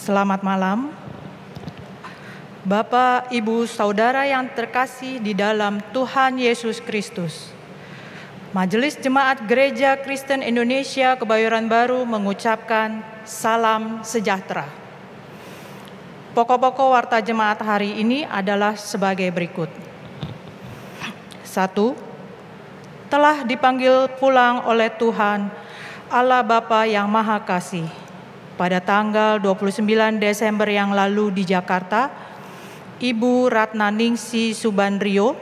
Selamat malam. Bapak, Ibu, Saudara yang terkasih di dalam Tuhan Yesus Kristus. Majelis Jemaat Gereja Kristen Indonesia Kebayoran Baru mengucapkan salam sejahtera. Pokok-pokok warta jemaat hari ini adalah sebagai berikut. 1. Telah dipanggil pulang oleh Tuhan Allah Bapa yang Maha Kasih pada tanggal 29 Desember yang lalu di Jakarta, Ibu Ratna Ningsi Subandrio,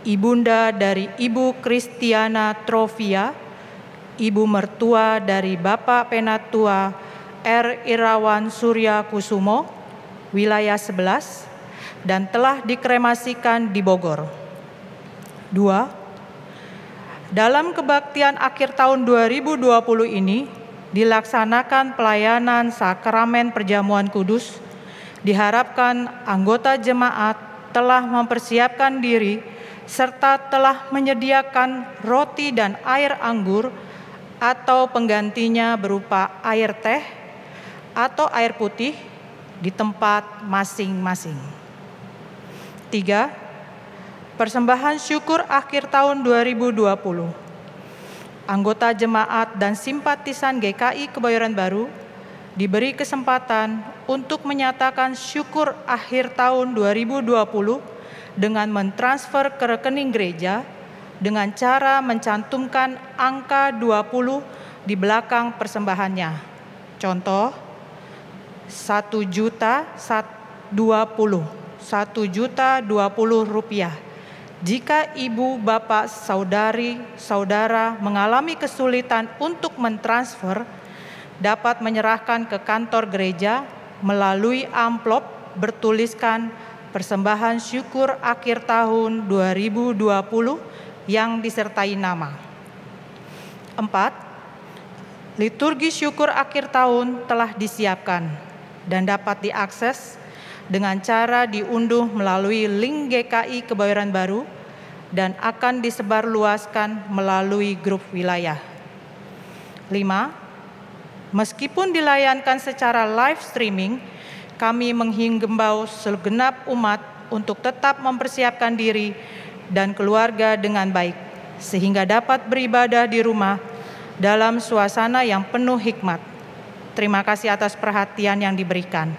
ibunda dari Ibu Kristiana Trofia, ibu mertua dari Bapak Penatua R. Irawan Surya Kusumo, wilayah 11, dan telah dikremasikan di Bogor. 2. Dalam kebaktian akhir tahun 2020 ini, dilaksanakan pelayanan sakramen perjamuan kudus. Diharapkan anggota jemaat telah mempersiapkan diri serta telah menyediakan roti dan air anggur atau penggantinya berupa air teh atau air putih di tempat masing-masing. 3. Persembahan syukur akhir tahun 2020. Anggota jemaat dan simpatisan GKI Kebayoran Baru diberi kesempatan untuk menyatakan syukur akhir tahun 2020 dengan mentransfer ke rekening gereja dengan cara mencantumkan angka 20 di belakang persembahannya. Contoh, 1.020.000 rupiah. Jika ibu, bapak, saudari, saudara mengalami kesulitan untuk mentransfer, dapat menyerahkan ke kantor gereja melalui amplop bertuliskan persembahan syukur akhir tahun 2020 yang disertai nama. 4. Liturgi syukur akhir tahun telah disiapkan dan dapat diakses dengan cara diunduh melalui link GKI Kebayoran Baru dan akan disebarluaskan melalui grup wilayah. 5. Meskipun dilayankan secara live streaming, kami menghimbau segenap umat untuk tetap mempersiapkan diri dan keluarga dengan baik, sehingga dapat beribadah di rumah dalam suasana yang penuh hikmat. Terima kasih atas perhatian yang diberikan.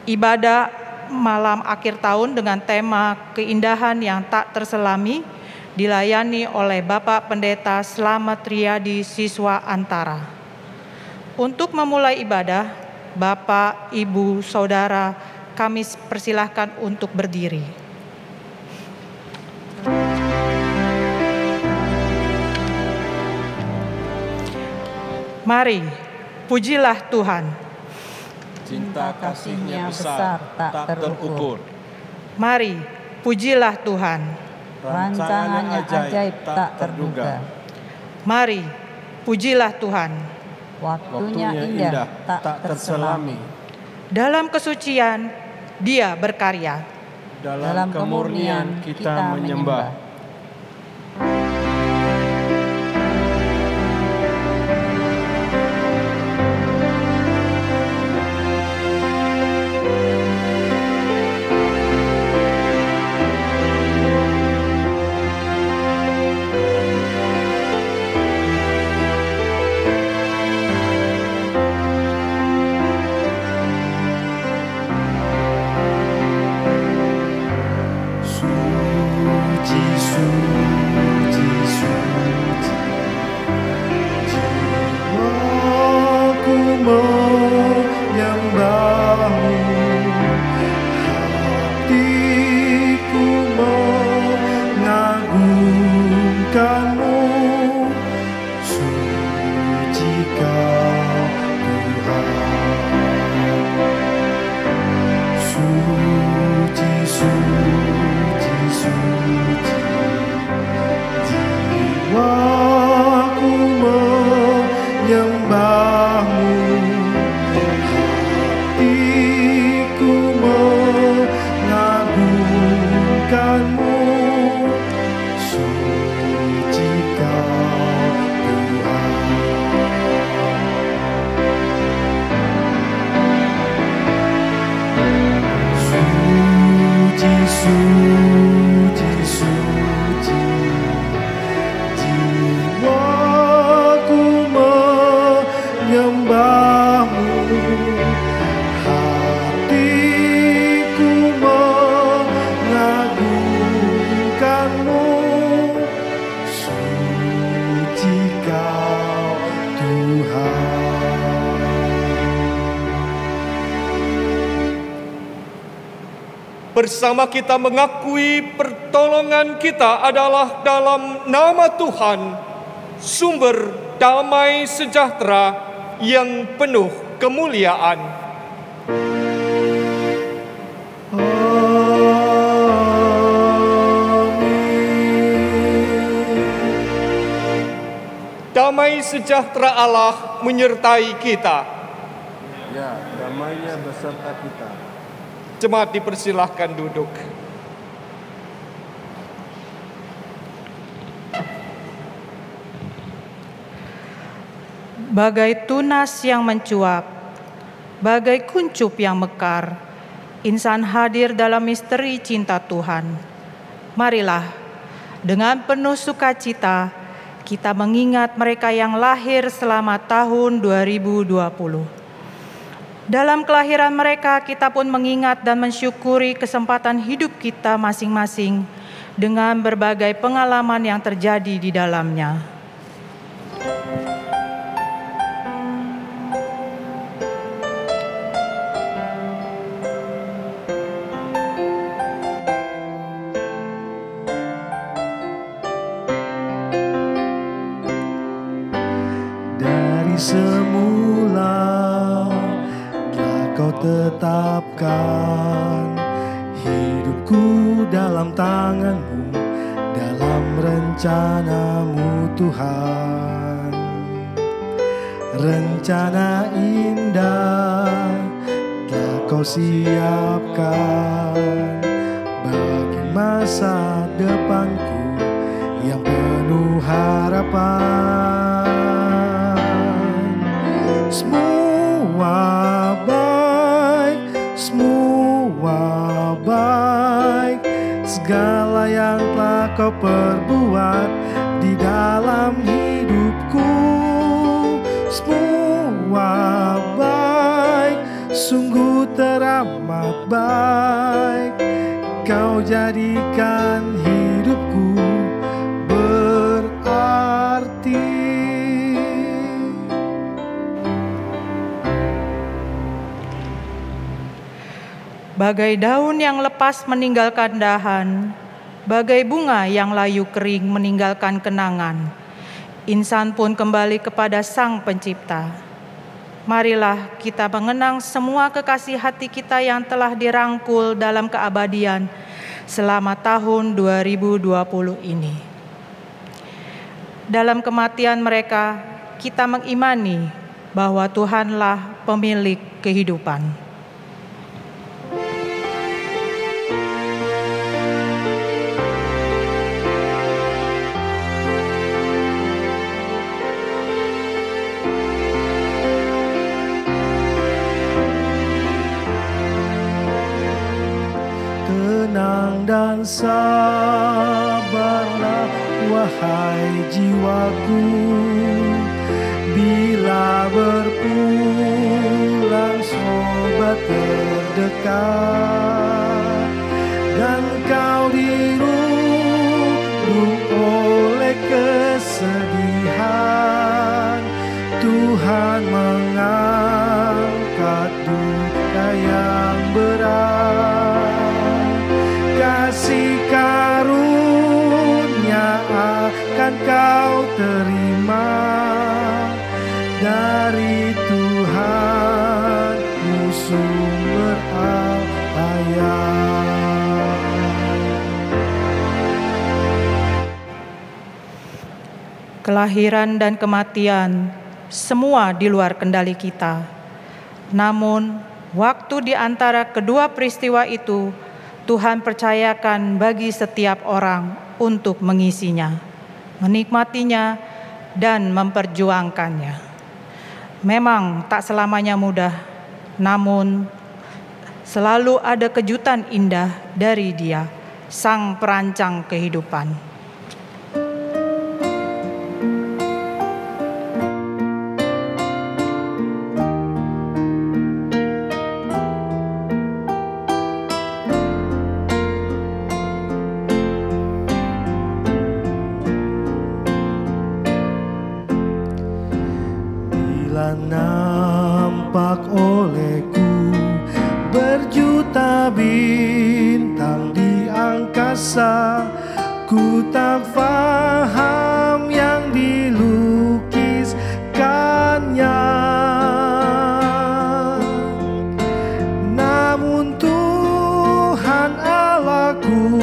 Ibadah malam akhir tahun dengan tema keindahan yang tak terselami dilayani oleh Bapak Pendeta Slamet Riyadi siswa Antara. Untuk memulai ibadah, Bapak, Ibu, Saudara, kami persilahkan untuk berdiri. Mari, pujilah Tuhan. Cinta kasih-Nya besar tak terukur. Mari, pujilah Tuhan. Rancangannya ajaib tak terduga. Mari, pujilah Tuhan. Waktunya indah tak terselami. Dalam kesucian, Dia berkarya. Dalam kemurnian kita menyembah. bersama kita mengakui pertolongan kita adalah dalam nama Tuhan, sumber damai sejahtera yang penuh kemuliaan. Damai sejahtera Allah menyertai kita. Ya, damainya beserta kita. Jemaat dipersilahkan duduk. Bagai tunas yang mencuap, bagai kuncup yang mekar, insan hadir dalam misteri cinta Tuhan. Marilah, dengan penuh sukacita, kita mengingat mereka yang lahir selama tahun 2020. Dalam kelahiran mereka, kita pun mengingat dan mensyukuri kesempatan hidup kita masing-masing dengan berbagai pengalaman yang terjadi di dalamnya. Dari semula Kau tetapkan hidupku dalam tangan-Mu, dalam rencana-Mu Tuhan. Rencana indah telah Kau siapkan bagi masa depanku yang penuh harapan. Semua baik, segala yang telah Kau perbuat di dalam hidupku. Semua baik, sungguh teramat baik. Kau jadikan hidupku berarti. Bagai daun yang lepas meninggalkan dahan, bagai bunga yang layu kering meninggalkan kenangan, insan pun kembali kepada Sang Pencipta. Marilah kita mengenang semua kekasih hati kita yang telah dirangkul dalam keabadian selama tahun 2020 ini. Dalam kematian mereka, kita mengimani bahwa Tuhanlah pemilik kehidupan. Tenang dan sabarlah wahai jiwaku, bila berpulang sobat terdekat, dan kau dirundung oleh kesedihan, Tuhan mengangkat duka yang berat. Kasih karunia akan kau terima dari Tuhan, sumber ayat. Kelahiran dan kematian semua di luar kendali kita. Namun, waktu di antara kedua peristiwa itu, Tuhan percayakan bagi setiap orang untuk mengisinya, menikmatinya, dan memperjuangkannya. Memang tak selamanya mudah, namun selalu ada kejutan indah dari Dia, Sang Perancang kehidupan. Nampak olehku berjuta bintang, ku tak faham yang dilukiskannya. Namun Tuhan Allahku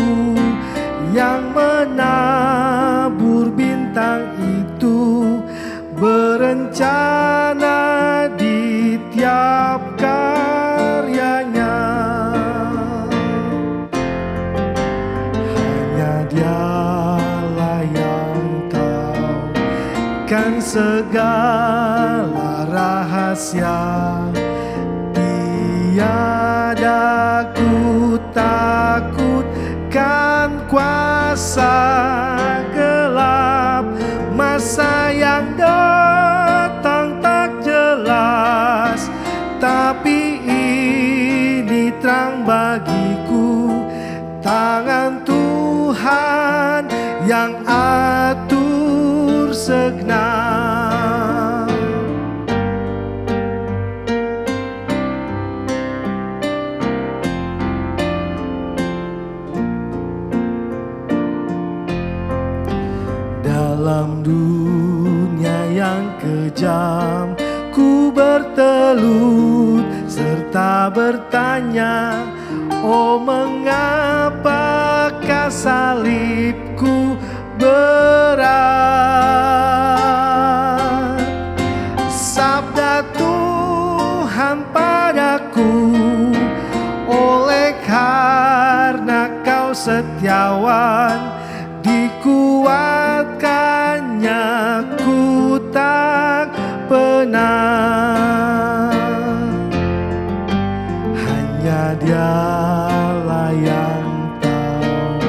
yang menabur bintang itu berencana di tiap karyanya. Hanya Dialah yang tahu kan segala rahasia. Tiada ku takutkan kuasa gelap, masa yang datang tak jelas, tapi ini terang bagiku. Tangan Tuhan yang atur segenap. Dalam dunia yang kejam, ku bertelut serta bertanya, oh mengapakah salibku berat? Sabda Tuhan padaku, oleh karena kau setiawan, dikuatkannya ku tak pernah. Hanya Dialah yang tahu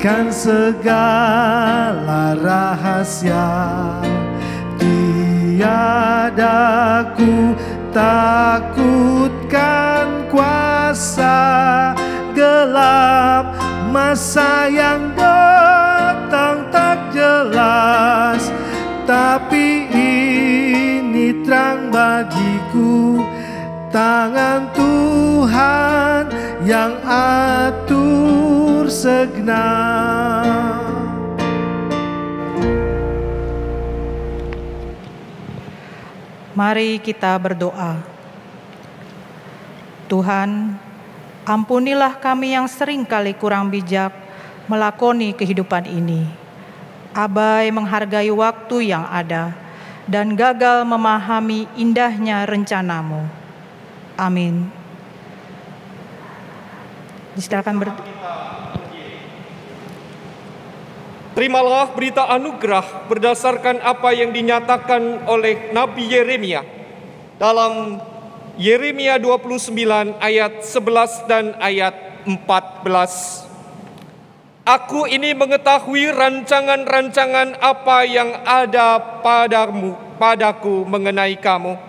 kan segala rahasia. Tiada ku takutkan kuasa gelap, masa yang datang tak jelas, tapi ini terang bagiku. Tangan Tuhan yang atur segenap. Mari kita berdoa. Tuhan, ampunilah kami yang sering kali kurang bijak melakoni kehidupan ini, abai menghargai waktu yang ada, dan gagal memahami indahnya rencana-Mu. Amin. Disilakan Terimalah berita anugerah berdasarkan apa yang dinyatakan oleh Nabi Yeremia dalam Yeremia 29 ayat 11 dan ayat 14. Aku ini mengetahui rancangan-rancangan apa yang ada padaku mengenai kamu.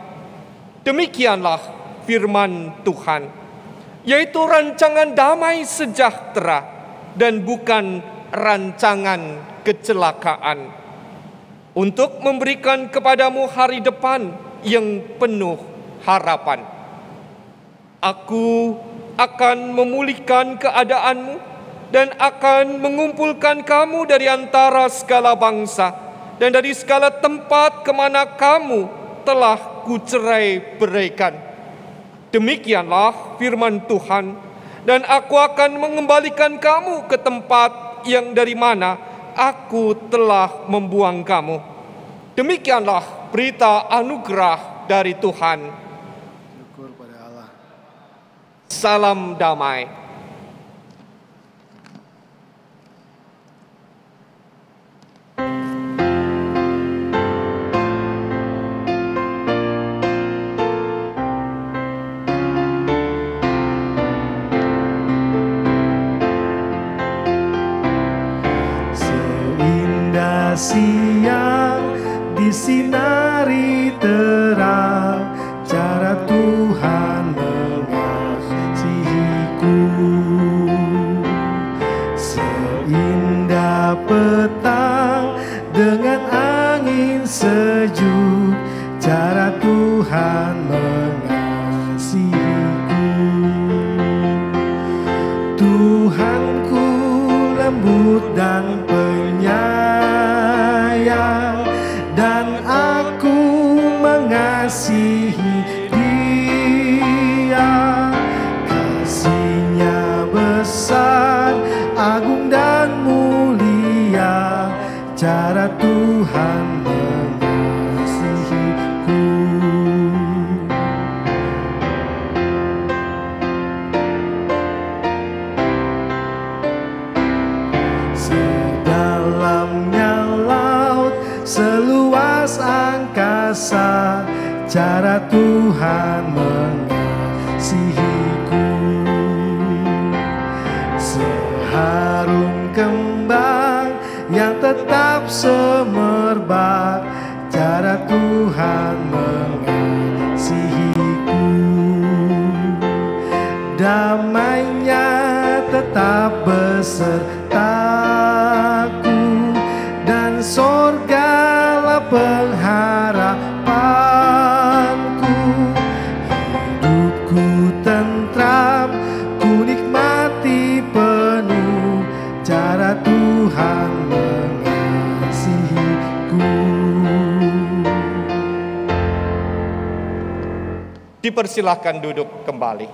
Demikianlah firman Tuhan, yaitu rancangan damai sejahtera dan bukan rancangan kecelakaan, untuk memberikan kepadamu hari depan yang penuh harapan. Aku akan memulihkan keadaanmu dan akan mengumpulkan kamu dari antara segala bangsa dan dari segala tempat kemana kamu telah kucerai-beraikan. Demikianlah firman Tuhan, dan aku akan mengembalikan kamu ke tempat yang dari mana aku telah membuang kamu. Demikianlah berita anugerah dari Tuhan. Syukur pada Allah. Salam damai. Siang disinari terang, cara Tuhan mengasihiku. Seindah petang dengan angin sejuk, cara Tuhan mengasihiku. Tuhanku lembut dan mengasihi Dia. Kasih-Nya besar, agung dan mulia, cara Tuhan mengasihiku. Sedalamnya laut, seluas angkasa, cara Tuhan mengasihiku. Seharum kembang yang tetap semerbak, cara Tuhan mengasihiku. Damai-Nya tetap besertaku, dan sorgalah pengharapanku. Hidupku tentram, ku nikmati penuh, cara Tuhan mengasihiku. Dipersilahkan duduk kembali.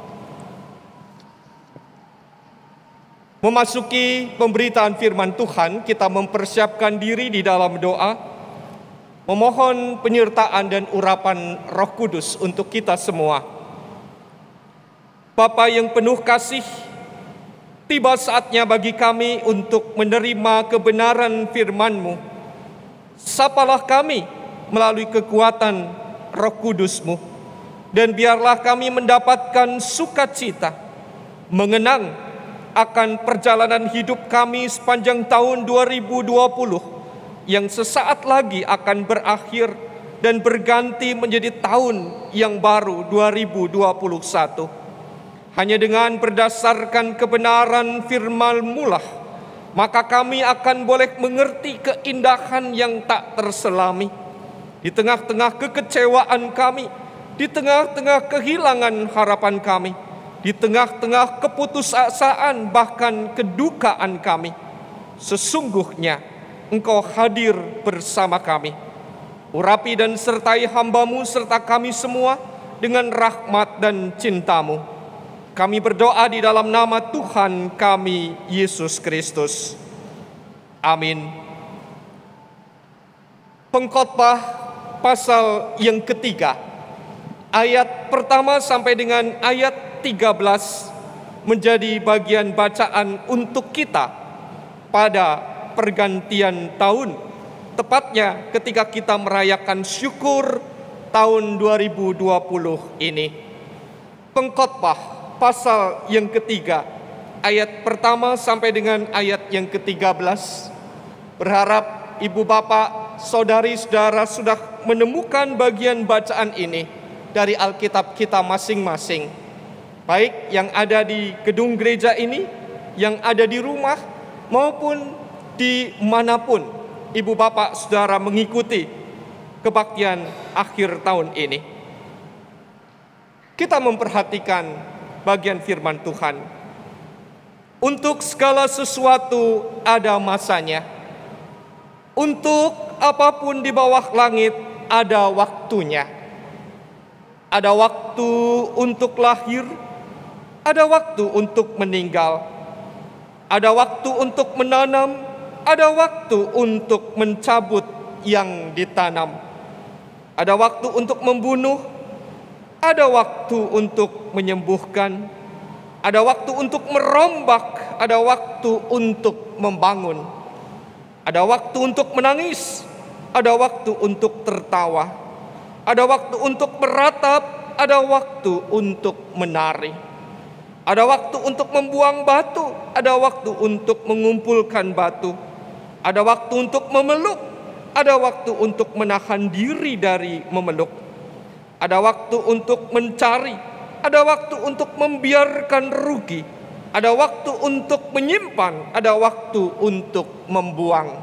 Memasuki pemberitaan firman Tuhan, kita mempersiapkan diri di dalam doa, memohon penyertaan dan urapan Roh Kudus untuk kita semua. Bapa yang penuh kasih, tiba saatnya bagi kami untuk menerima kebenaran firman-Mu. Sapalah kami melalui kekuatan Roh Kudus-Mu, dan biarlah kami mendapatkan sukacita, mengenang akan perjalanan hidup kami sepanjang tahun 2020 yang sesaat lagi akan berakhir dan berganti menjadi tahun yang baru 2021. Hanya dengan berdasarkan kebenaran firman-Mu lah, maka kami akan boleh mengerti keindahan yang tak terselami. Di tengah-tengah kekecewaan kami, di tengah-tengah kehilangan harapan kami, di tengah-tengah keputusasaan bahkan kedukaan kami, sesungguhnya Engkau hadir bersama kami. Urapi dan sertai hamba-Mu serta kami semua dengan rahmat dan cinta-Mu. Kami berdoa di dalam nama Tuhan kami, Yesus Kristus. Amin. Pengkhotbah pasal yang ketiga, ayat pertama sampai dengan ayat 13 menjadi bagian bacaan untuk kita pada pergantian tahun, tepatnya ketika kita merayakan syukur tahun 2020 ini. Pengkhotbah pasal yang ketiga, ayat pertama sampai dengan ayat yang ke-13. Berharap ibu bapak, saudari-saudara sudah menemukan bagian bacaan ini dari Alkitab kita masing-masing. Baik yang ada di gedung gereja ini, yang ada di rumah, maupun di manapun ibu bapak saudara mengikuti kebaktian akhir tahun ini. Kita memperhatikan bagian firman Tuhan. Untuk segala sesuatu ada masanya. Untuk apapun di bawah langit ada waktunya. Ada waktu untuk lahir, ada waktu untuk meninggal, ada waktu untuk menanam, ada waktu untuk mencabut yang ditanam, ada waktu untuk membunuh, ada waktu untuk menyembuhkan, ada waktu untuk merombak, ada waktu untuk membangun, ada waktu untuk menangis, ada waktu untuk tertawa, ada waktu untuk meratap, ada waktu untuk menari. Ada waktu untuk membuang batu, ada waktu untuk mengumpulkan batu. Ada waktu untuk memeluk, ada waktu untuk menahan diri dari memeluk. Ada waktu untuk mencari, ada waktu untuk membiarkan rugi. Ada waktu untuk menyimpan, ada waktu untuk membuang.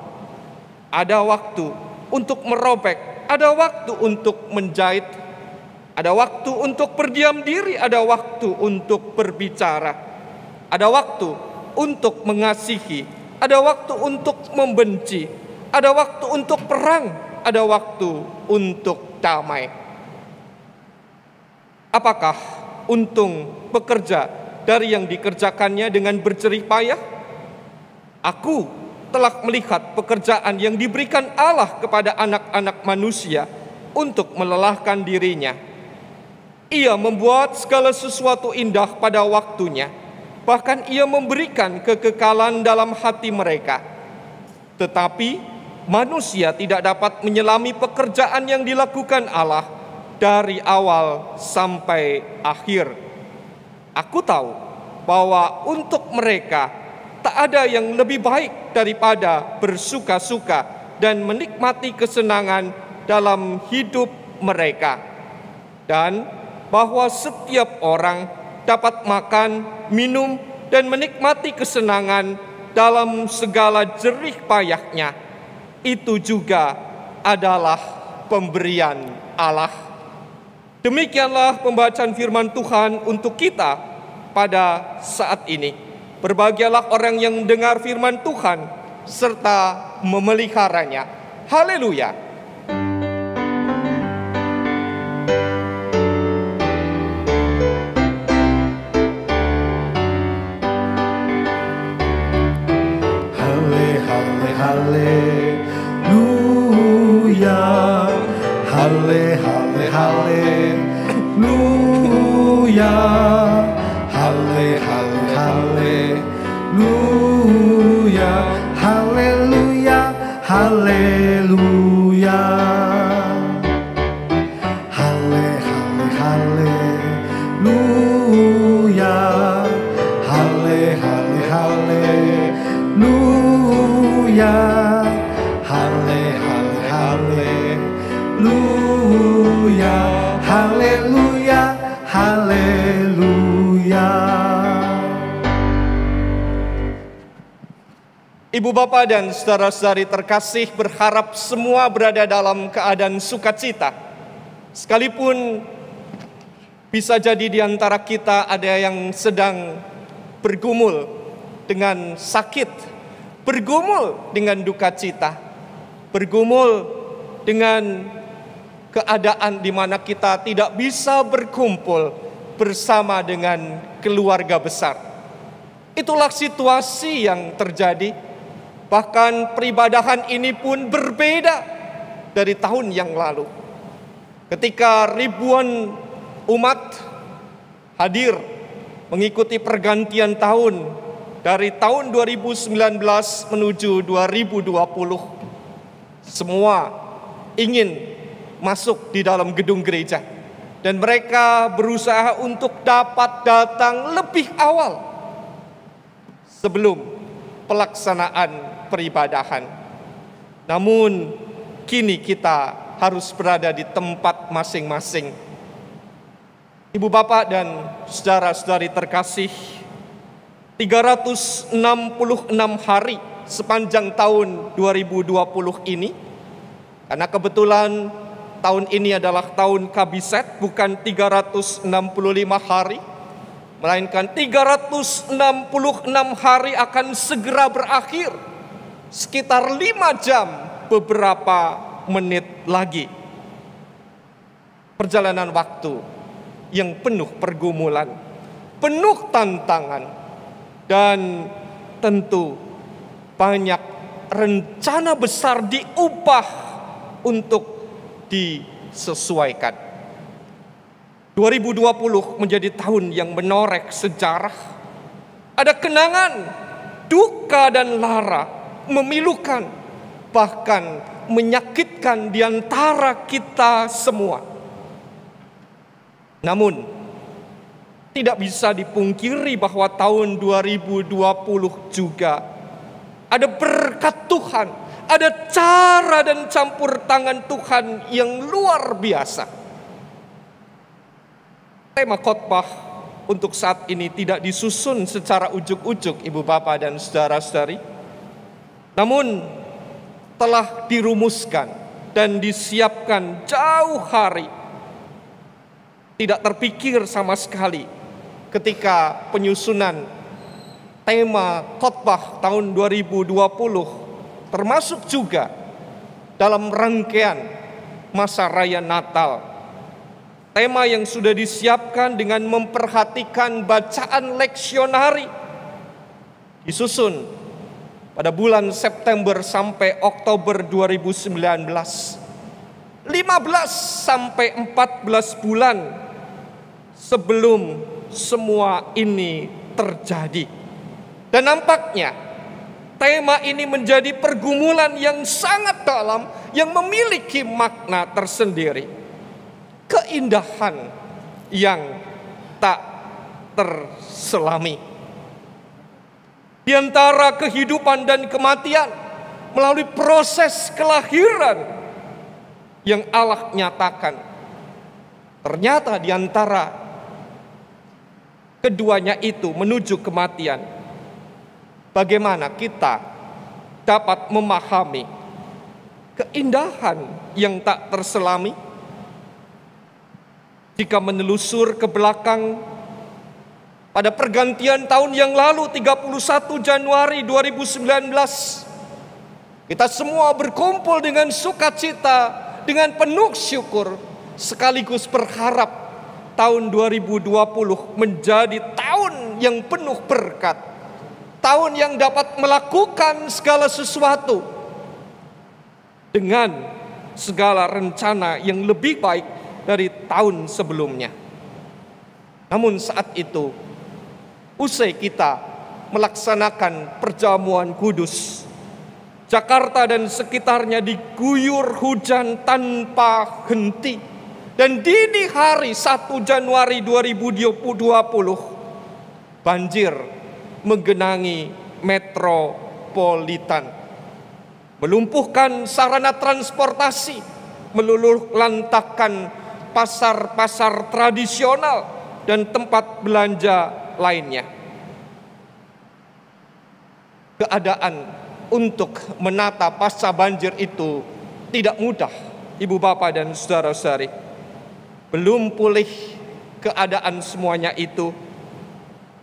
Ada waktu untuk merobek, ada waktu untuk menjahit. Ada waktu untuk berdiam diri, ada waktu untuk berbicara. Ada waktu untuk mengasihi, ada waktu untuk membenci. Ada waktu untuk perang, ada waktu untuk damai. Apakah untung pekerja dari yang dikerjakannya dengan berjerih payah? Aku telah melihat pekerjaan yang diberikan Allah kepada anak-anak manusia untuk melelahkan dirinya. Ia membuat segala sesuatu indah pada waktunya, bahkan ia memberikan kekekalan dalam hati mereka. Tetapi manusia tidak dapat menyelami pekerjaan yang dilakukan Allah dari awal sampai akhir. Aku tahu bahwa untuk mereka tak ada yang lebih baik daripada bersuka-suka dan menikmati kesenangan dalam hidup mereka, dan bahwa setiap orang dapat makan, minum, dan menikmati kesenangan dalam segala jerih payahnya. Itu juga adalah pemberian Allah. Demikianlah pembacaan firman Tuhan untuk kita pada saat ini. Berbahagialah orang yang mendengar firman Tuhan serta memeliharanya. Haleluya. Haleluya, haleluya, haleluya, haleluya, haleluya, haleluya, haleluya, haleluya, haleluya, haleluya. Ibu bapak dan saudara-saudari terkasih, berharap semua berada dalam keadaan sukacita. Sekalipun bisa jadi di antara kita ada yang sedang bergumul dengan sakit, bergumul dengan duka cita, bergumul dengan keadaan di mana kita tidak bisa berkumpul bersama dengan keluarga besar. Itulah situasi yang terjadi. Bahkan peribadahan ini pun berbeda dari tahun yang lalu, ketika ribuan umat hadir mengikuti pergantian tahun dari tahun 2019 menuju 2020. Semua ingin masuk di dalam gedung gereja, dan mereka berusaha untuk dapat datang lebih awal sebelum pelaksanaan peribadahan. Namun kini kita harus berada di tempat masing-masing. Ibu bapak dan saudara-saudari terkasih, 366 hari sepanjang tahun 2020 ini, karena kebetulan tahun ini adalah tahun Kabiset, bukan 365 hari, melainkan 366 hari akan segera berakhir, sekitar 5 jam beberapa menit lagi. Perjalanan waktu yang penuh pergumulan, penuh tantangan, dan tentu banyak rencana besar diubah untuk disesuaikan. 2020 menjadi tahun yang menoreh sejarah. Ada kenangan, duka dan lara, memilukan, bahkan menyakitkan di antara kita semua. Namun tidak bisa dipungkiri bahwa tahun 2020 juga ada berkat Tuhan, ada cara dan campur tangan Tuhan yang luar biasa. Tema khotbah untuk saat ini tidak disusun secara ujuk-ujuk, ibu bapak dan saudara-saudari, namun telah dirumuskan dan disiapkan jauh hari. Tidak terpikir sama sekali ketika penyusunan tema khotbah tahun 2020, termasuk juga dalam rangkaian masa raya Natal. tema yang sudah disiapkan dengan memperhatikan bacaan leksionari disusun pada bulan September sampai Oktober 2019. 15 sampai 14 bulan sebelum semua ini terjadi. Dan nampaknya tema ini menjadi pergumulan yang sangat dalam yang memiliki makna tersendiri. Keindahan yang tak terselami. Di antara kehidupan dan kematian melalui proses kelahiran yang Allah nyatakan. Ternyata di antara keduanya itu menuju kematian. Bagaimana kita dapat memahami keindahan yang tak terselami? Jika menelusur ke belakang pada pergantian tahun yang lalu 31 Januari 2019, kita semua berkumpul dengan sukacita, dengan penuh syukur, sekaligus berharap tahun 2020 menjadi tahun yang penuh berkat, tahun yang dapat melakukan segala sesuatu dengan segala rencana yang lebih baik dari tahun sebelumnya. Namun saat itu, usai kita melaksanakan perjamuan kudus, Jakarta dan sekitarnya diguyur hujan tanpa henti. Dan dini hari 1 Januari 2020, banjir menggenangi metropolitan, melumpuhkan sarana transportasi, meluluhlantakkan pasar-pasar tradisional dan tempat belanja lainnya. Keadaan untuk menata pasca banjir itu tidak mudah, Ibu Bapak dan saudara-saudari. Belum pulih keadaan semuanya itu.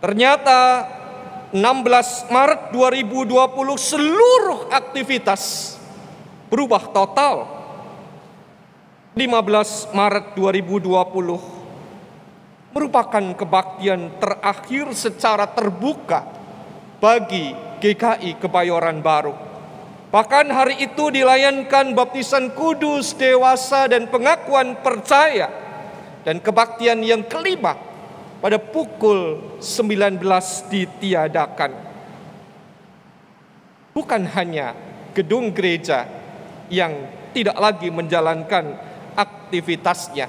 Ternyata 16 Maret 2020 seluruh aktivitas berubah total. 15 Maret 2020 merupakan kebaktian terakhir secara terbuka bagi GKI Kebayoran Baru. Bahkan hari itu dilayankan baptisan kudus, dewasa, dan pengakuan percaya. Dan kebaktian yang kelima pada pukul 19 ditiadakan. Bukan hanya gedung gereja yang tidak lagi menjalankan aktivitasnya.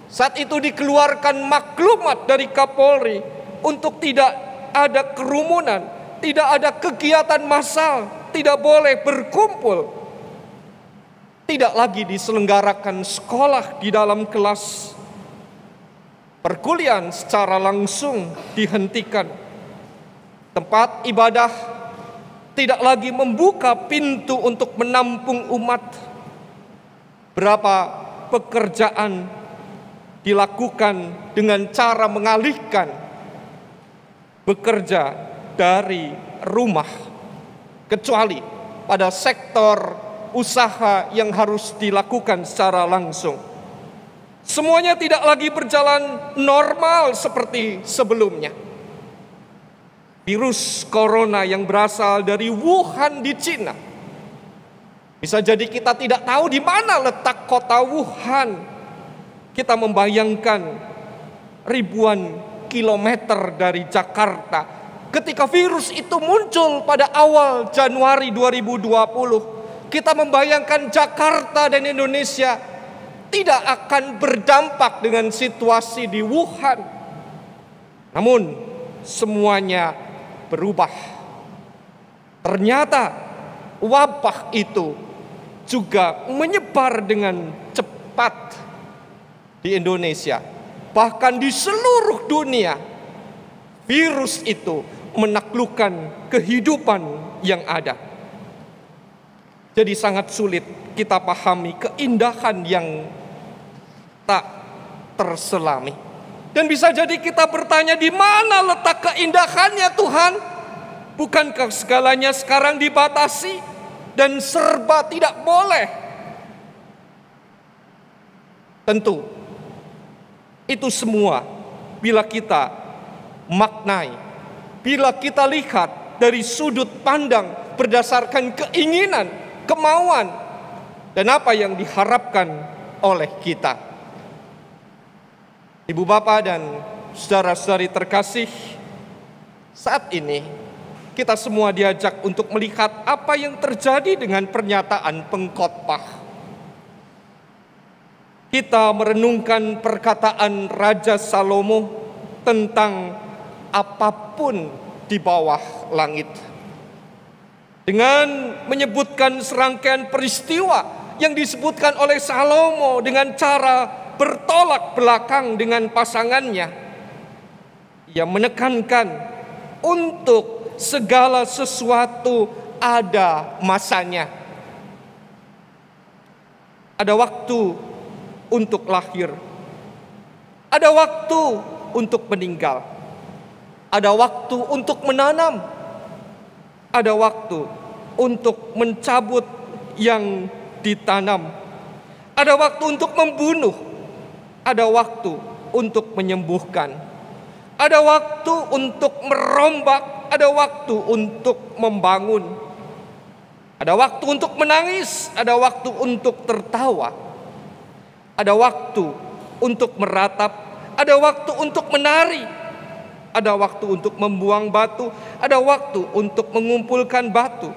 Saat itu dikeluarkan maklumat dari Kapolri untuk tidak ada kerumunan, tidak ada kegiatan massal, tidak boleh berkumpul. Tidak lagi diselenggarakan sekolah di dalam kelas. Perkuliahan secara langsung dihentikan. Tempat ibadah tidak lagi membuka pintu untuk menampung umat. Berapa pekerjaan dilakukan dengan cara mengalihkan bekerja dari rumah, kecuali pada sektor usaha yang harus dilakukan secara langsung. Semuanya tidak lagi berjalan normal seperti sebelumnya. Virus corona yang berasal dari Wuhan di Cina. Bisa jadi kita tidak tahu di mana letak kota Wuhan. Kita membayangkan ribuan kilometer dari Jakarta. Ketika virus itu muncul pada awal Januari 2020, kita membayangkan Jakarta dan Indonesia tidak akan berdampak dengan situasi di Wuhan. Namun semuanya berubah. Ternyata wabah itu juga menyebar dengan cepat di Indonesia. Bahkan di seluruh dunia, virus itu menaklukkan kehidupan yang ada. Jadi sangat sulit kita pahami keindahan yang tak terselami. Dan bisa jadi kita bertanya, di mana letak keindahannya Tuhan? Bukankah segalanya sekarang dibatasi dan serba tidak boleh? Tentu Itu semua bila kita maknai, bila kita lihat dari sudut pandang berdasarkan keinginan, kemauan, dan apa yang diharapkan oleh kita. Ibu bapak dan saudara-saudari terkasih, saat ini kita semua diajak untuk melihat apa yang terjadi dengan pernyataan pengkhotbah. Kita merenungkan perkataan Raja Salomo tentang apapun di bawah langit. Dengan menyebutkan serangkaian peristiwa yang disebutkan oleh Salomo dengan cara bertolak belakang dengan pasangannya. Ia menekankan untuk segala sesuatu ada masanya. Ada waktu untuk lahir, ada waktu untuk meninggal, ada waktu untuk menanam, ada waktu untuk mencabut yang ditanam, ada waktu untuk membunuh, ada waktu untuk menyembuhkan, ada waktu untuk merombak, ada waktu untuk membangun, ada waktu untuk menangis, ada waktu untuk tertawa. Ada waktu untuk meratap, ada waktu untuk menari, ada waktu untuk membuang batu, ada waktu untuk mengumpulkan batu,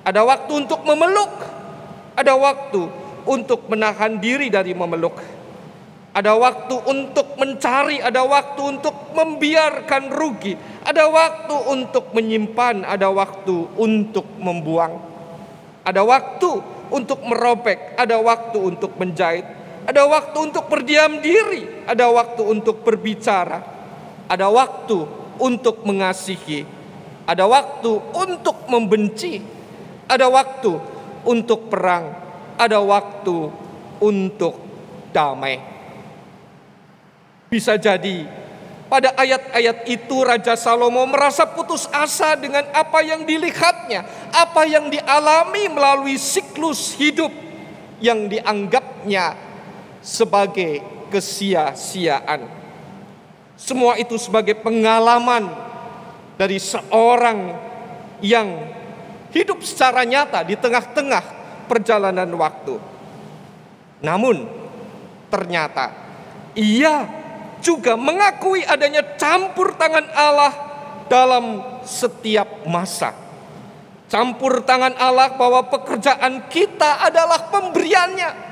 ada waktu untuk memeluk, ada waktu untuk menahan diri dari memeluk, ada waktu untuk mencari, ada waktu untuk membiarkan rugi, ada waktu untuk menyimpan, ada waktu untuk membuang, ada waktu untuk merobek, ada waktu untuk menjahit. Ada waktu untuk berdiam diri, ada waktu untuk berbicara, ada waktu untuk mengasihi, ada waktu untuk membenci, ada waktu untuk perang, ada waktu untuk damai. Bisa jadi pada ayat-ayat itu Raja Salomo merasa putus asa dengan apa yang dilihatnya, apa yang dialami melalui siklus hidup yang dianggapnya sebagai kesia-siaan. Semua itu sebagai pengalaman dari seorang yang hidup secara nyata di tengah-tengah perjalanan waktu. Namun ternyata ia juga mengakui adanya campur tangan Allah dalam setiap masa. Campur tangan Allah bahwa pekerjaan kita adalah pemberiannya,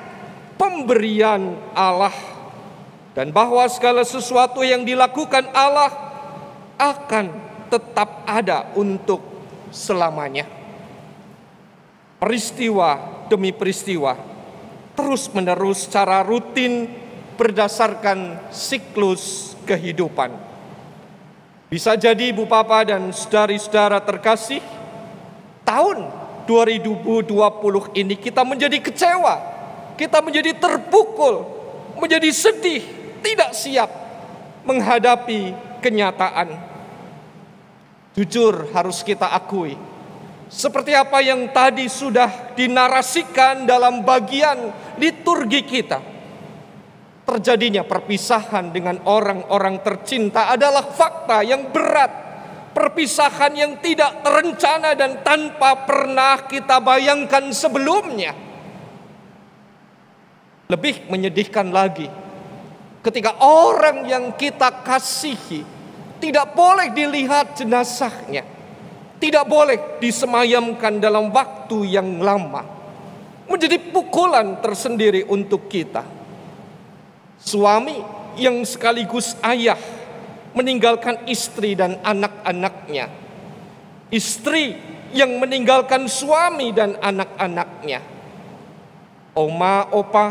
pemberian Allah, dan bahwa segala sesuatu yang dilakukan Allah akan tetap ada untuk selamanya. Peristiwa demi peristiwa terus menerus secara rutin berdasarkan siklus kehidupan. Bisa jadi Ibu Bapa dan saudari-saudara terkasih, tahun 2020 ini kita menjadi kecewa, kita menjadi terpukul, menjadi sedih, tidak siap menghadapi kenyataan. Jujur harus kita akui, seperti apa yang tadi sudah dinarasikan dalam bagian liturgi kita, terjadinya perpisahan dengan orang-orang tercinta adalah fakta yang berat, perpisahan yang tidak terencana dan tanpa pernah kita bayangkan sebelumnya. Lebih menyedihkan lagi, ketika orang yang kita kasihi tidak boleh dilihat jenazahnya, tidak boleh disemayamkan dalam waktu yang lama, menjadi pukulan tersendiri untuk kita. Suami yang sekaligus ayah meninggalkan istri dan anak-anaknya, istri yang meninggalkan suami dan anak-anaknya, oma, opa,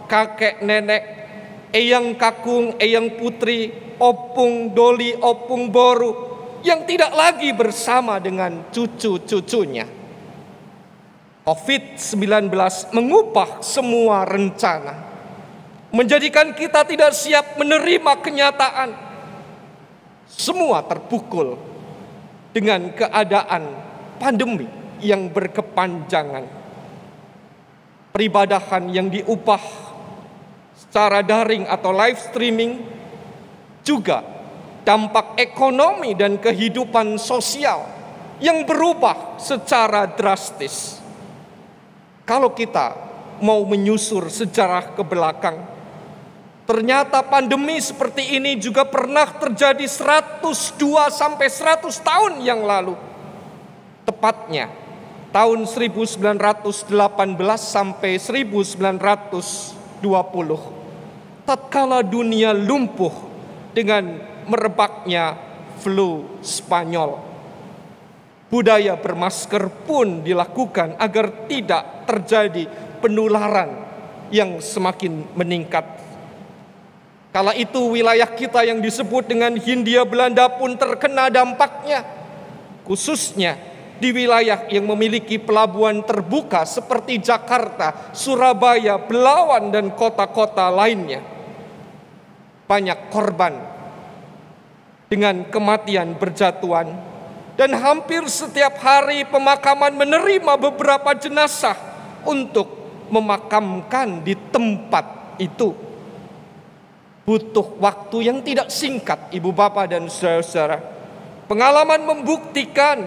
kakek, nenek, eyang kakung, eyang putri, opung, doli, opung boru yang tidak lagi bersama dengan cucu-cucunya. COVID-19 mengubah semua rencana, menjadikan kita tidak siap menerima kenyataan. Semua terpukul dengan keadaan pandemi yang berkepanjangan. Peribadahan yang diubah secara daring atau live streaming, juga dampak ekonomi dan kehidupan sosial yang berubah secara drastis. Kalau kita mau menyusur sejarah ke belakang, ternyata pandemi seperti ini juga pernah terjadi 102 sampai 100 tahun yang lalu. Tepatnya tahun 1918 sampai 1920, tatkala dunia lumpuh dengan merebaknya flu Spanyol. Budaya bermasker pun dilakukan agar tidak terjadi penularan yang semakin meningkat. Kala itu wilayah kita yang disebut dengan Hindia Belanda pun terkena dampaknya, khususnya di wilayah yang memiliki pelabuhan terbuka seperti Jakarta, Surabaya, Belawan, dan kota-kota lainnya. Banyak korban dengan kematian berjatuhan, dan hampir setiap hari pemakaman menerima beberapa jenazah untuk memakamkan di tempat itu. Butuh waktu yang tidak singkat, Ibu Bapak dan Saudara-saudara. Pengalaman membuktikan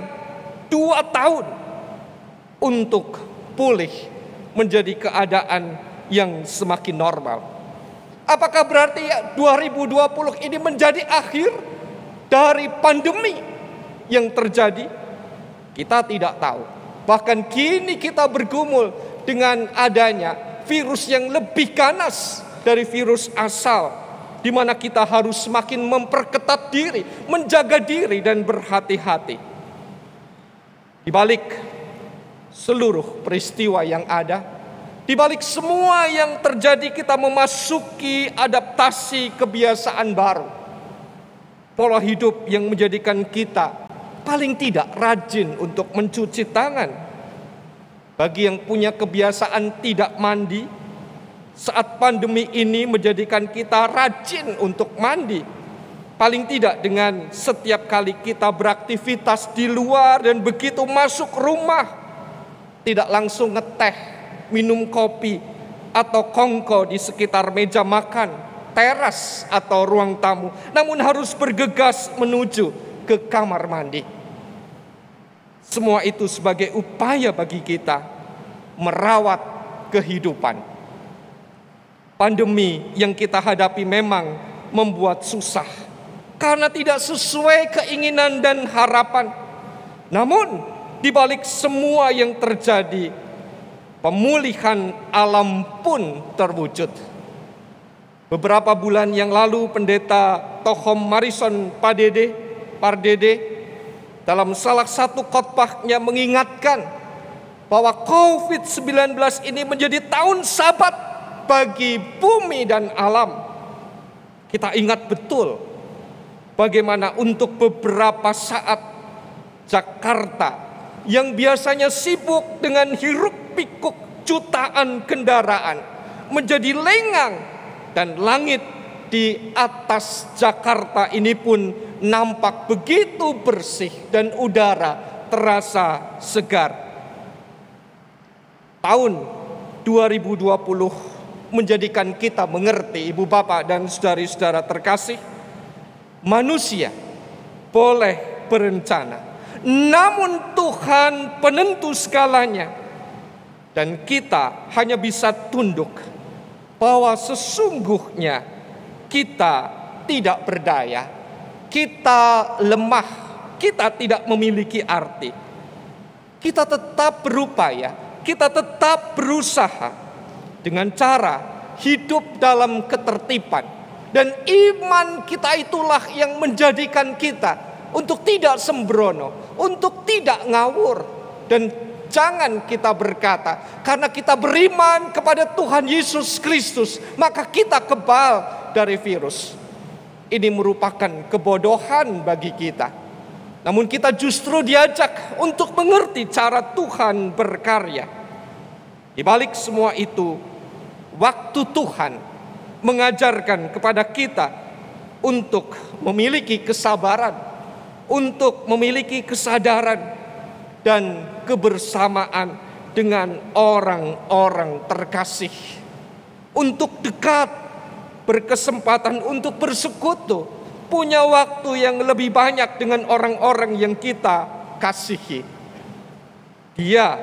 2 tahun untuk pulih menjadi keadaan yang semakin normal. Apakah berarti 2020 ini menjadi akhir dari pandemi yang terjadi? Kita tidak tahu. Bahkan kini kita bergumul dengan adanya virus yang lebih ganas dari virus asal, di mana kita harus semakin memperketat diri, menjaga diri dan berhati-hati. Di balik seluruh peristiwa yang ada, di balik semua yang terjadi, kita memasuki adaptasi kebiasaan baru. Pola hidup yang menjadikan kita paling tidak rajin untuk mencuci tangan. Bagi yang punya kebiasaan tidak mandi, saat pandemi ini menjadikan kita rajin untuk mandi. Paling tidak dengan setiap kali kita beraktivitas di luar dan begitu masuk rumah, tidak langsung ngeteh, minum kopi, atau kongko di sekitar meja makan, teras atau ruang tamu, namun harus bergegas menuju ke kamar mandi. Semua itu sebagai upaya bagi kita merawat kehidupan. Pandemi yang kita hadapi memang membuat susah, karena tidak sesuai keinginan dan harapan. Namun, di balik semua yang terjadi, pemulihan alam pun terwujud. Beberapa bulan yang lalu, Pendeta Tohom Marison Pardede dalam salah satu khotbahnya mengingatkan bahwa COVID-19 ini menjadi tahun Sabat bagi bumi dan alam. Kita ingat betul bagaimana untuk beberapa saat Jakarta yang biasanya sibuk dengan hiruk-pikuk jutaan kendaraan menjadi lengang, dan langit di atas Jakarta ini pun nampak begitu bersih dan udara terasa segar. Tahun 2020 menjadikan kita mengerti, Ibu Bapak dan saudari-saudara terkasih, manusia boleh berencana, namun Tuhan penentu segalanya, dan kita hanya bisa tunduk bahwa sesungguhnya kita tidak berdaya, kita lemah, kita tidak memiliki arti. Kita tetap berupaya, kita tetap berusaha dengan cara hidup dalam ketertiban. Dan iman kita itulah yang menjadikan kita untuk tidak sembrono, untuk tidak ngawur. Dan jangan kita berkata, karena kita beriman kepada Tuhan Yesus Kristus, maka kita kebal dari virus. Ini merupakan kebodohan bagi kita. Namun kita justru diajak untuk mengerti cara Tuhan berkarya. Di balik semua itu, waktu Tuhan mengajarkan kepada kita untuk memiliki kesabaran, untuk memiliki kesadaran dan kebersamaan dengan orang-orang terkasih, untuk dekat, berkesempatan untuk bersekutu, punya waktu yang lebih banyak dengan orang-orang yang kita kasihi. Dia,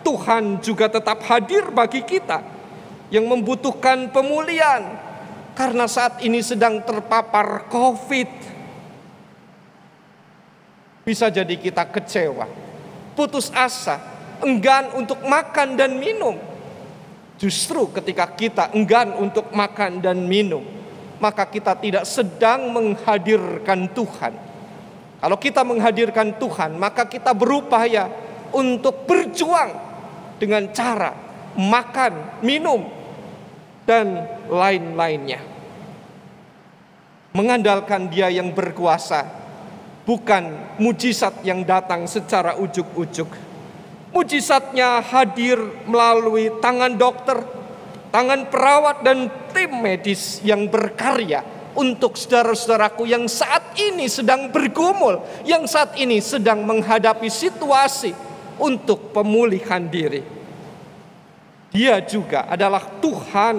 Tuhan, juga tetap hadir bagi kita yang membutuhkan pemulihan karena saat ini sedang terpapar COVID. Bisa jadi kita kecewa, putus asa, enggan untuk makan dan minum. Justru ketika kita enggan untuk makan dan minum, maka kita tidak sedang menghadirkan Tuhan. Kalau kita menghadirkan Tuhan, maka kita berupaya untuk berjuang dengan cara makan, minum, dan lain-lainnya. Mengandalkan Dia yang berkuasa, bukan mujizat yang datang secara ujuk-ujuk. Mujizatnya hadir melalui tangan dokter, tangan perawat, dan tim medis yang berkarya untuk saudara-saudaraku yang saat ini sedang bergumul, yang saat ini sedang menghadapi situasi untuk pemulihan diri. Dia juga adalah Tuhan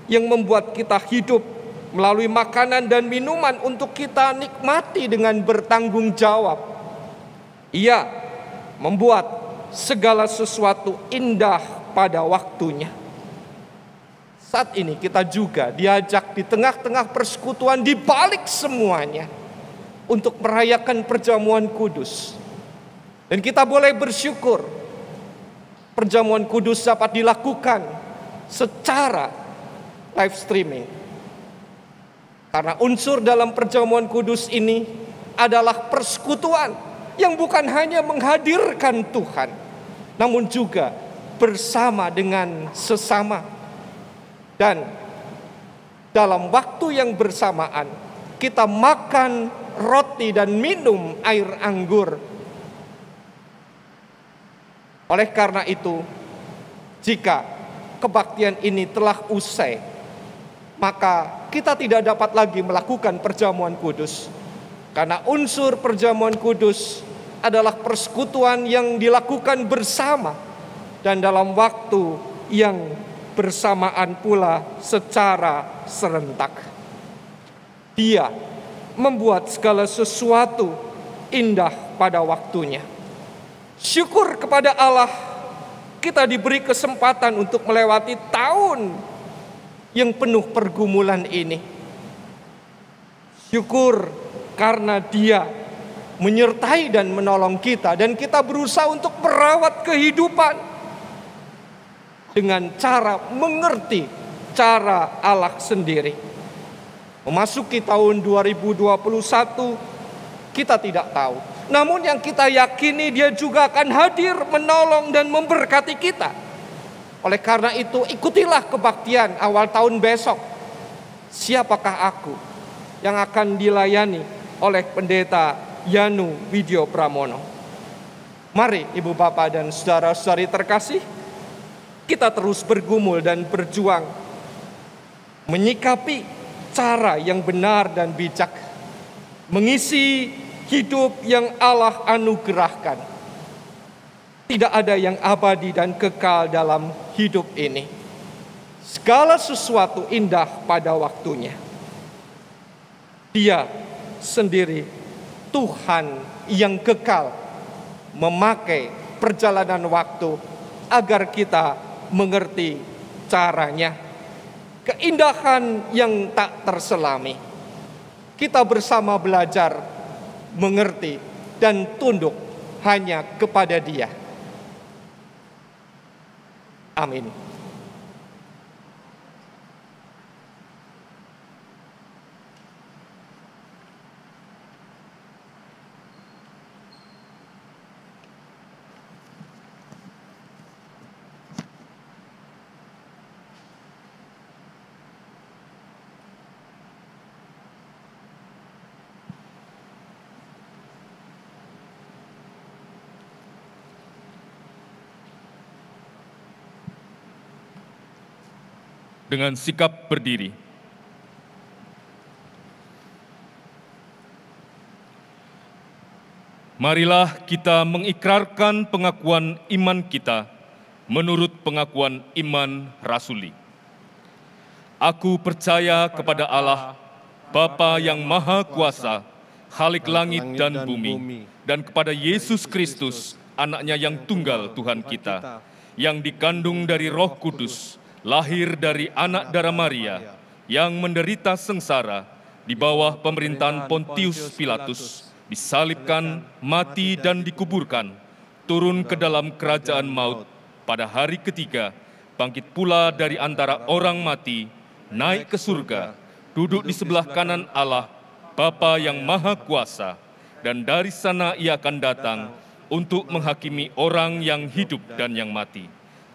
yang membuat kita hidup melalui makanan dan minuman untuk kita nikmati dengan bertanggung jawab. Ia membuat segala sesuatu indah pada waktunya. Saat ini kita juga diajak di tengah-tengah persekutuan, di balik semuanya, untuk merayakan perjamuan kudus. Dan kita boleh bersyukur perjamuan kudus dapat dilakukan secara live streaming. Karena unsur dalam perjamuan kudus ini adalah persekutuan yang bukan hanya menghadirkan Tuhan, namun juga bersama dengan sesama. Dan dalam waktu yang bersamaan, kita makan roti dan minum air anggur. Oleh karena itu, jika kebaktian ini telah usai, maka kita tidak dapat lagi melakukan perjamuan kudus. Karena unsur perjamuan kudus adalah persekutuan yang dilakukan bersama dan dalam waktu yang bersamaan pula secara serentak. Dia membuat segala sesuatu indah pada waktunya. Syukur kepada Allah, kita diberi kesempatan untuk melewati tahun yang penuh pergumulan ini. Syukur karena Dia menyertai dan menolong kita, dan kita berusaha untuk merawat kehidupan dengan cara mengerti cara Allah sendiri. Memasuki tahun 2021, kita tidak tahu. Namun yang kita yakini, Dia juga akan hadir, menolong, dan memberkati kita. Oleh karena itu, ikutilah kebaktian awal tahun besok. Siapakah aku yang akan dilayani oleh Pendeta Yanu Widyo Pramono? Mari Ibu Bapak dan saudara-saudari terkasih, kita terus bergumul dan berjuang menyikapi cara yang benar dan bijak, mengisi hidup yang Allah anugerahkan. Tidak ada yang abadi dan kekal dalam hidup ini. Segala sesuatu indah pada waktunya. Dia sendiri, Tuhan yang kekal, memakai perjalanan waktu agar kita mengerti caranya. Keindahan yang tak terselami. Kita bersama belajar, mengerti, dan tunduk hanya kepada Dia. Amin. Dengan sikap berdiri. Marilah kita mengikrarkan pengakuan iman kita menurut pengakuan iman rasuli. Aku percaya kepada Allah, Bapa yang Maha Kuasa, Khalik langit dan bumi, dan kepada Yesus Kristus, Anaknya yang tunggal Tuhan kita, yang dikandung dari Roh Kudus, lahir dari anak darah Maria, yang menderita sengsara di bawah pemerintahan Pontius Pilatus, disalibkan, mati dan dikuburkan, turun ke dalam kerajaan maut, pada hari ketiga, bangkit pula dari antara orang mati, naik ke surga, duduk di sebelah kanan Allah, Bapa yang Maha Kuasa, dan dari sana Ia akan datang untuk menghakimi orang yang hidup dan yang mati.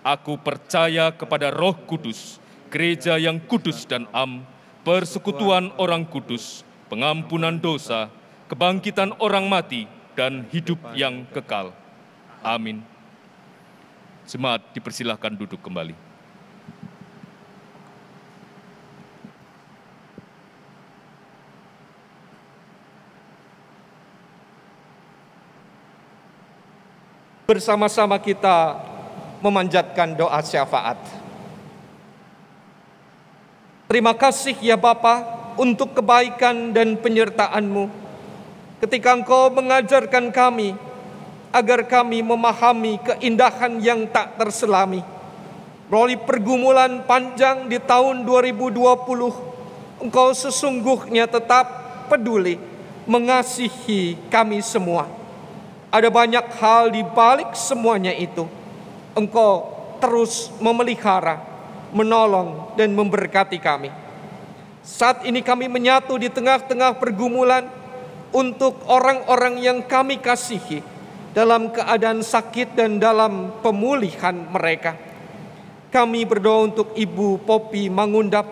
Aku percaya kepada Roh Kudus, gereja yang kudus dan am, persekutuan orang kudus, pengampunan dosa, kebangkitan orang mati, dan hidup yang kekal. Amin. Jemaat dipersilahkan duduk kembali. Bersama-sama kita memanjatkan doa syafaat. Terima kasih ya Bapa untuk kebaikan dan penyertaan-Mu ketika Engkau mengajarkan kami agar kami memahami keindahan yang tak terselami. Melalui pergumulan panjang di tahun 2020, Engkau sesungguhnya tetap peduli mengasihi kami semua. Ada banyak hal di balik semuanya itu. Engkau terus memelihara, menolong, dan memberkati kami. Saat ini kami menyatu di tengah-tengah pergumulan untuk orang-orang yang kami kasihi dalam keadaan sakit dan dalam pemulihan mereka. Kami berdoa untuk Ibu Popi Mangundap,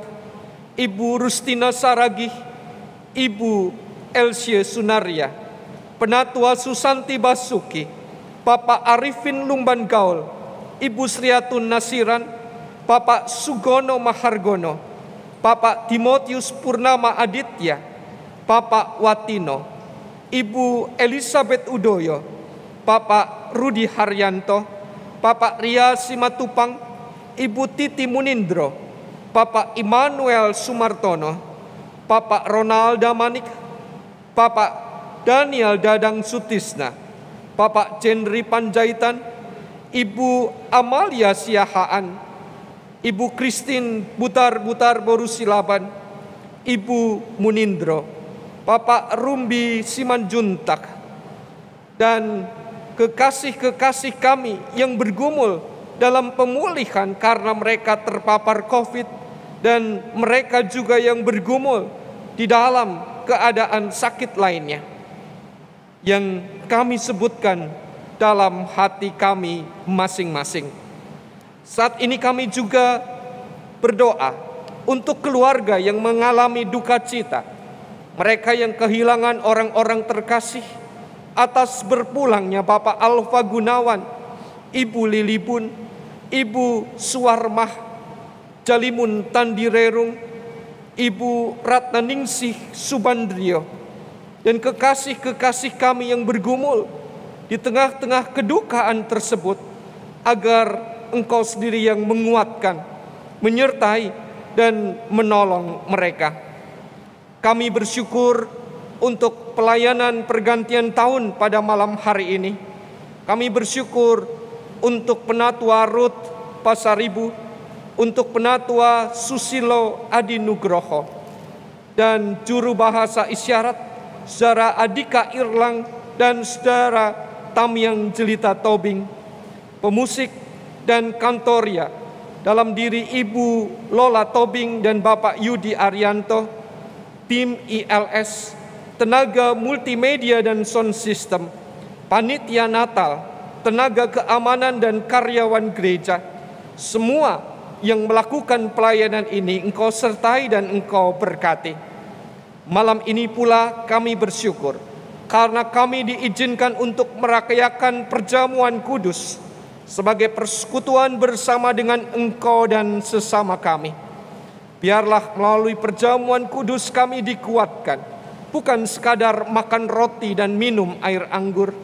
Ibu Rustina Saragih, Ibu Elsie Sunaria, Penatua Susanti Basuki, Bapak Arifin Lumban Gaul, Ibu Sriatun Nasiran, Bapak Sugono Mahargono, Bapak Timotius Purnama Aditya, Bapak Watino, Ibu Elizabeth Udoyo, Bapak Rudi Haryanto, Bapak Ria Simatupang, Ibu Titi Munindro, Bapak Immanuel Sumartono, Bapak Ronald Damanik, Bapak Daniel Dadang Sutisna, Bapak Jendri Panjaitan, Ibu Amalia Siahaan, Ibu Christine Butar-Butar Borusilaban, Ibu Munindro, Bapak Rumbi Simanjuntak, dan kekasih-kekasih kami yang bergumul dalam pemulihan karena mereka terpapar COVID, dan mereka juga yang bergumul di dalam keadaan sakit lainnya yang kami sebutkan dalam hati kami masing-masing. Saat ini kami juga berdoa untuk keluarga yang mengalami duka cita, mereka yang kehilangan orang-orang terkasih atas berpulangnya Bapak Alfa Gunawan, Ibu Lilibun, Ibu Suwarmah Jalimun Tandirerung, Ibu Ratnaningsih Subandrio, dan kekasih-kekasih kami yang bergumul di tengah-tengah kedukaan tersebut, agar Engkau sendiri yang menguatkan, menyertai, dan menolong mereka. Kami bersyukur untuk pelayanan pergantian tahun pada malam hari ini. Kami bersyukur untuk Penatua Ruth Pasaribu, untuk Penatua Susilo Adi Nugroho, dan juru bahasa isyarat Saudara Adika Irlang dan Saudara Tamyang Jelita Tobing, pemusik dan kantoria dalam diri Ibu Lola Tobing dan Bapak Yudi Arianto, tim ILS, tenaga multimedia dan sound system, panitia Natal, tenaga keamanan dan karyawan gereja, semua yang melakukan pelayanan ini Engkau sertai dan Engkau berkati. Malam ini pula kami bersyukur karena kami diizinkan untuk merayakan perjamuan kudus sebagai persekutuan bersama dengan Engkau dan sesama kami. Biarlah melalui perjamuan kudus kami dikuatkan, bukan sekadar makan roti dan minum air anggur,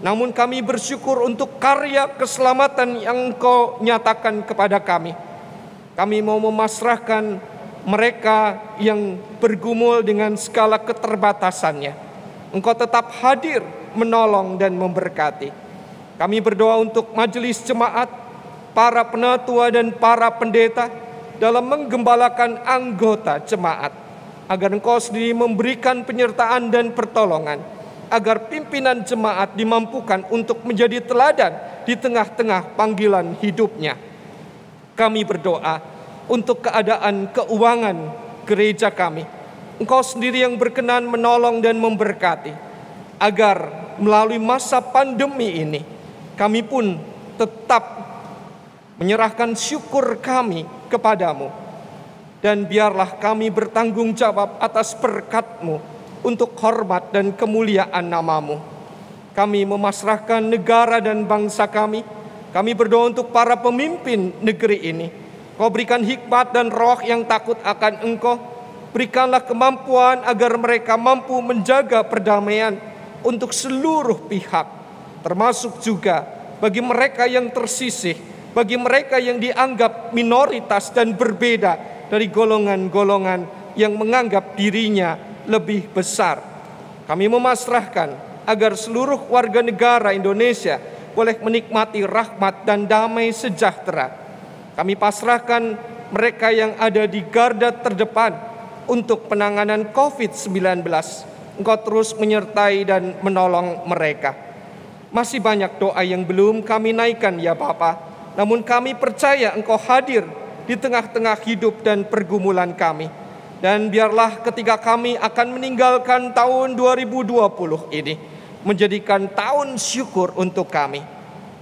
namun kami bersyukur untuk karya keselamatan yang Engkau nyatakan kepada kami. Kami mau memasrahkan mereka yang bergumul dengan segala keterbatasannya. Engkau tetap hadir, menolong dan memberkati. Kami berdoa untuk majelis jemaat, para penatua dan para pendeta dalam menggembalakan anggota jemaat, agar Engkau sendiri memberikan penyertaan dan pertolongan, agar pimpinan jemaat dimampukan untuk menjadi teladan di tengah-tengah panggilan hidupnya. Kami berdoa untuk keadaan keuangan gereja kami. Engkau sendiri yang berkenan menolong dan memberkati, agar melalui masa pandemi ini kami pun tetap menyerahkan syukur kami kepadamu. Dan biarlah kami bertanggung jawab atas berkat-Mu untuk hormat dan kemuliaan nama-Mu. Kami memasrahkan negara dan bangsa kami. Kami berdoa untuk para pemimpin negeri ini. Kau berikan hikmat dan roh yang takut akan Engkau. Berikanlah kemampuan agar mereka mampu menjaga perdamaian untuk seluruh pihak, termasuk juga bagi mereka yang tersisih, bagi mereka yang dianggap minoritas dan berbeda dari golongan-golongan yang menganggap dirinya lebih besar. Kami memasrahkan agar seluruh warga negara Indonesia boleh menikmati rahmat dan damai sejahtera. Kami pasrahkan mereka yang ada di garda terdepan untuk penanganan COVID-19. Engkau terus menyertai dan menolong mereka. Masih banyak doa yang belum kami naikkan ya Bapa, namun kami percaya Engkau hadir di tengah-tengah hidup dan pergumulan kami. Dan biarlah ketika kami akan meninggalkan tahun 2020 ini menjadikan tahun syukur untuk kami.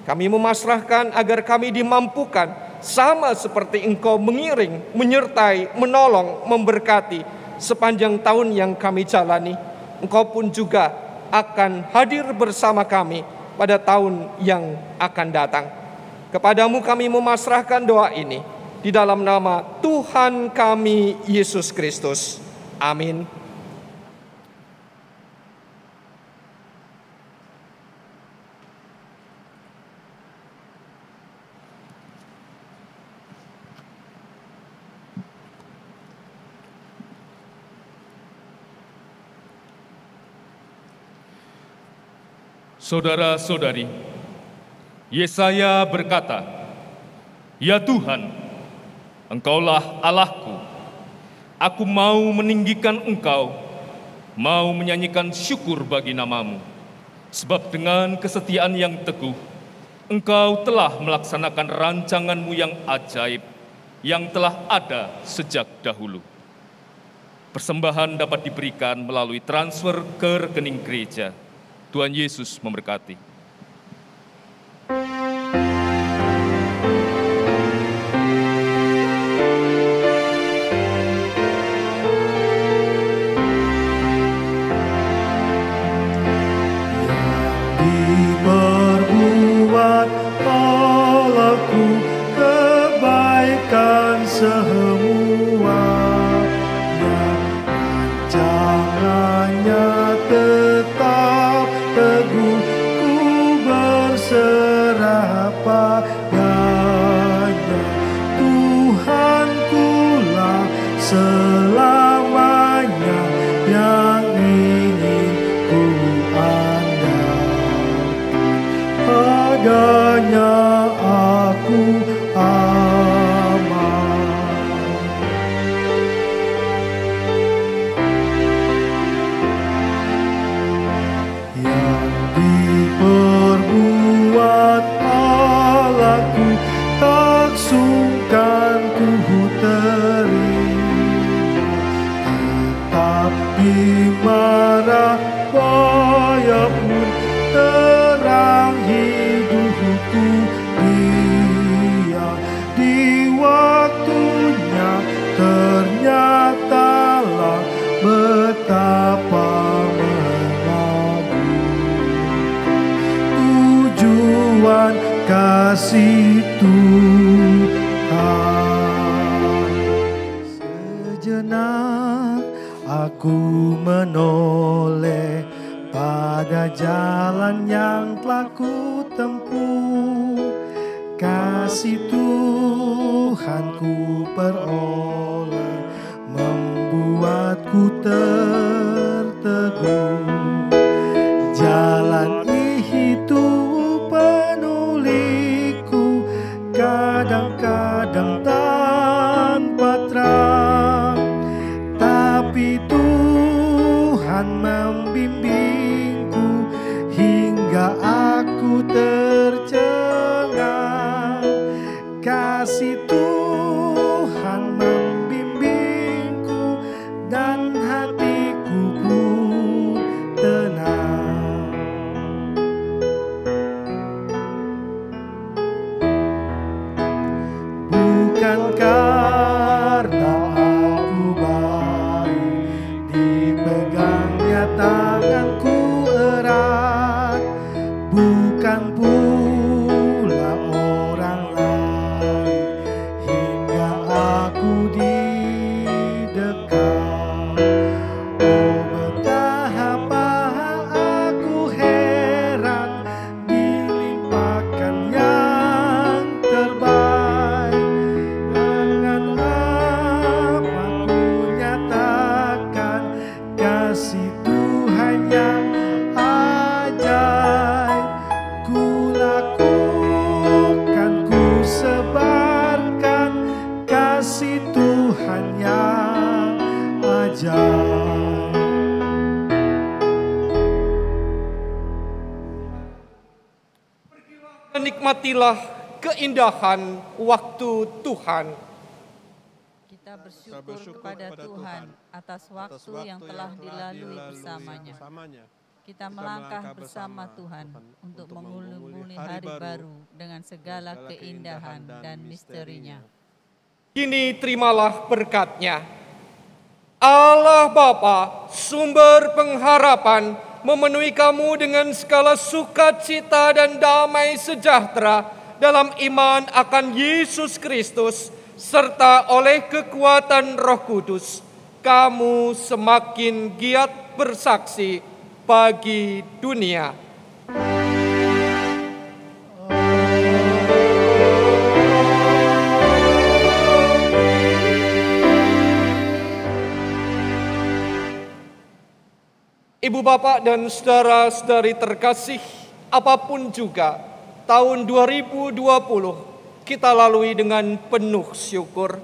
Kami memasrahkan agar kami dimampukan sama seperti Engkau mengiring, menyertai, menolong, memberkati sepanjang tahun yang kami jalani. Engkau pun juga akan hadir bersama kami pada tahun yang akan datang. Kepadamu kami memasrahkan doa ini di dalam nama Tuhan kami Yesus Kristus. Amin. Saudara-saudari, Yesaya berkata, "Ya Tuhan, Engkaulah Allahku. Aku mau meninggikan Engkau, mau menyanyikan syukur bagi nama-Mu. Sebab dengan kesetiaan yang teguh, Engkau telah melaksanakan rancangan-Mu yang ajaib, yang telah ada sejak dahulu." Persembahan dapat diberikan melalui transfer ke rekening gereja. Tuhan Yesus memberkati. Diperbuat olehku kebaikan semua, yang rancangannya tetap teguh, ku berserah padanya. Tuhankulah selamanya, yang ingin ku andalkan. Padanya aku aman. Yang diperbuat Allahku, tak sungkan ku terima. Tetapi marah bahaya pun terang hidupku dia. Di waktunya ternyatalah betapa tujuan kasih Tuhan. Sejenak aku menoleh pada jalan yang telah ku tempuh. Kasih Tuhan ku peroleh ku tertegun. Jalan itu penuh liku, kadang-kadang tanpa terang, tapi Tuhan membimbingku hingga aku tercengang. Kasih Tuhan membimbingku dan hatiku pun tenang. Bukan karena aku baik, dipegangnya tanganku erat, bukan pula orang lain hingga aku didekat. Oh, betapa aku heran dilimpahkan yang terbaik. Dengan apa ku nyatakan kasih Tuhan yang ajaib. Ku lakukan, ku sebarkan kasih Tuhan yang ajaib. Nikmatilah keindahan waktu Tuhan. Kita bersyukur kepada Tuhan atas waktu yang telah dilalui bersamanya. Kita melangkah bersama Tuhan untuk mengulumuli hari baru dengan segala keindahan dan misterinya. Kini terimalah berkat-Nya. Allah Bapa, sumber pengharapan, memenuhi kamu dengan segala sukacita dan damai sejahtera dalam iman akan Yesus Kristus, serta oleh kekuatan Roh Kudus, kamu semakin giat bersaksi bagi dunia. Ibu bapak dan saudara-saudari terkasih, apapun juga tahun 2020 kita lalui dengan penuh syukur.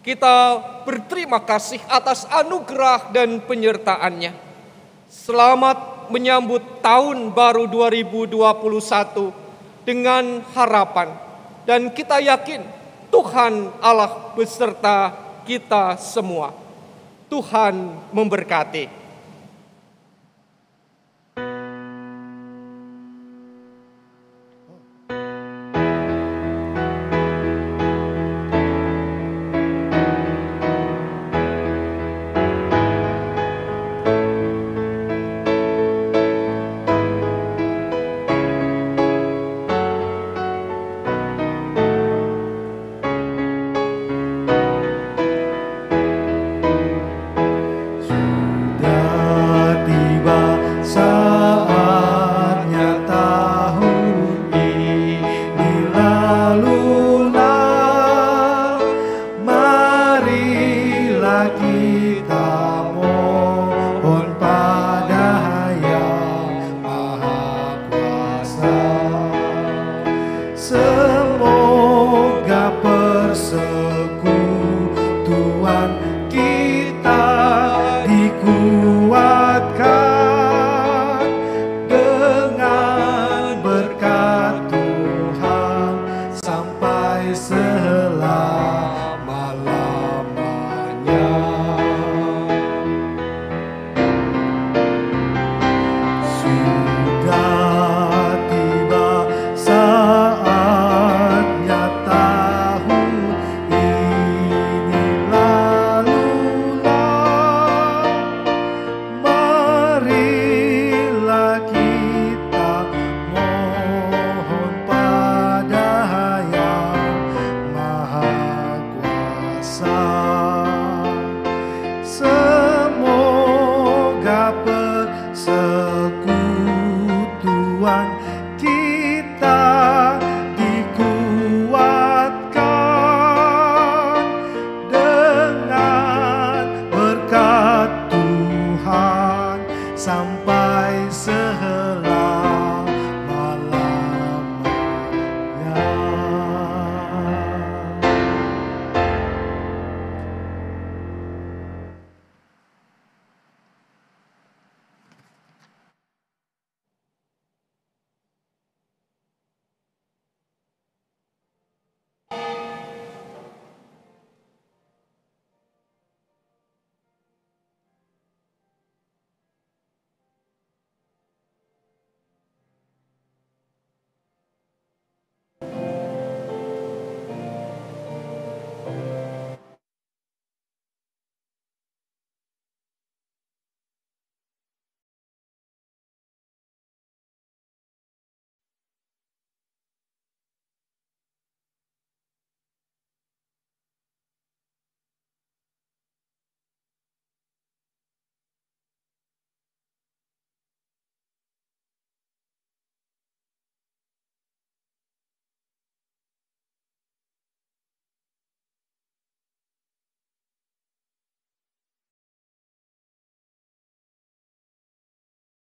Kita berterima kasih atas anugerah dan penyertaan-Nya. Selamat menyambut tahun baru 2021 dengan harapan, dan kita yakin Tuhan Allah beserta kita semua. Tuhan memberkati. Maha Kuasa.